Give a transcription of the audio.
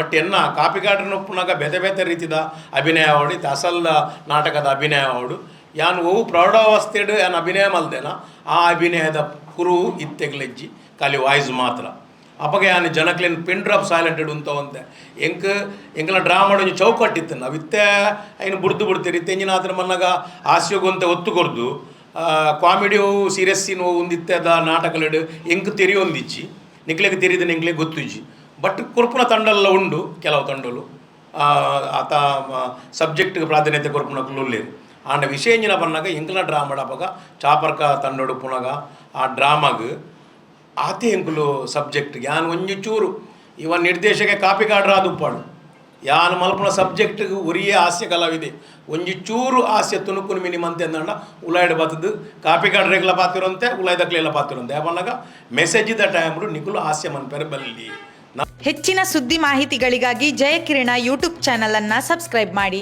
But ಎನ್ನ ಕಾಪಿಕಾಡ್ರನ್ನ ಒಪ್ಪುನಾಗ ಬೇತೆ ಬೇತೆ ರೀತಿದ ಅಭಿನಯ ಆವಡು ಇದು ಅಸಲ್ ನಾಟಕದ ಅಭಿನಯ ಆವಡು ಯಾನು ಓವು ಪ್ರೌಢಾವಸ್ಥೆಡು ಏನು ಅಭಿನಯ ಮಲ್ದೇನ ಆ ಅಭಿನಯದ ಕುರು ಇತ್ತೆಗ್ಲೆಜ್ಜಿ ಖಾಲಿ ವಾಯ್ಸ್ ಮಾತ್ರ ಅಪ್ಪಗೆ ಯಾನು ಜನಕ್ಲೇನು ಪಿನ್ ಡ್ರಾಪ್ ಸೈಲೆಂಟೆಡ್ ಅಂತ ಒಂದೆ ಎಂಕಲ ಡ್ರಾಮಾಡು ಒಂಜಿ ಚೌಕಟ್ಟಿತ್ತು ನಾವು ಇತ್ತೆ ಐನು ಬಿಡ್ತೀರಿ ತೆಂಜಿನ ಆತರ ಮನ್ನಾಗ ಹಾಸ್ಯಗೊಂತೆ ಒತ್ತು ಕೊರ್ದು ಕಾಮಿಡಿಯು ಸೀರಿಯಸ್ ಸೀನ್ ಒಂದಿತ್ತದ ನಾಟಕಲೆಡು ಎಂಕ್ ತೆರಿಯೊಂದಿಚ್ಚಿ ನಿಕ್ಲೆಗೆ ತೆರಿದ ನಿಂಕ್ಲೆಗೆ ಗೊತ್ತಿಜ್ಜಿ ಬಟ್ ಕೊರ್ಪುನ ತಂಡಲ್ಲ ಉಂಡು ಕೆಲವು ತಂಡಲು ಆತ ಸಬ್ಜೆಕ್ಟ್ಗೆ ಪ್ರಾಧಾನ್ಯತೆ ಕೊರ್ಪುನ ಕುಲ್ಲುಲ್ಲೇರು ಆಂಡ ವಿಷಯ ಎಂಜಿನ ಬನ್ನಾಗ ಎಂಕಲ ಡ್ರಾಮಾಡಪ್ಪಾಗ ಚಾಪರ್ಕ ತಂಡೋಡು ಪುನಗ ಆ ಡ್ರಾಮಾಗ ಆತೆ ಎಂಕುಲು ಸಬ್ಜೆಕ್ಟ್ ಯಾನ್ ಒಂಜಿ ಚೂರು ಇವ ನಿರ್ದೇಶಕ ಕಾಪಿಕಾಡ್ರ ಉಪ್ಪಾಡು ಯಾನ್ ಮಲ್ಪುನ ಸಬ್ಜೆಕ್ಟ್ಗೆ ಒರಿಯೇ ಹಾಸ್ಯ ಕಲಾವಿದೆ ಒಂಜಿ ಚೂರು ಹಾಸ್ಯ ತುಣುಕುನು ಮಿನಿಮಂತೆ ಅಂದಂಡ ಉಲಾಯ್ಡ್ ಬತ್ತದು ಕಾಪಿಕಾಡ್ರೆಗ್ಲ ಪಾತಿರಂತೆ ಉಲಾಯ್ದಕ್ಲೆಲ್ಲ ಪಾತಿರಂತೆ ಯಾವನ್ನಾಗ ಮೆಸೇಜ್ ಇದ್ದ ಟೈಮ್ಡು ನಿಕುಲು ಹಾಸ್ಯ ಮನ್ಪೆರೆ ಬಲ್ಲಿ. ಹೆಚ್ಚಿನ ಸುದ್ದಿ ಮಾಹಿತಿಗಳಿಗಾಗಿ ಜಯಕಿರಣ ಯೂಟ್ಯೂಬ್ ಚಾನಲ್ ಅನ್ನು ಸಬ್ಸ್ಕ್ರೈಬ್ ಮಾಡಿ.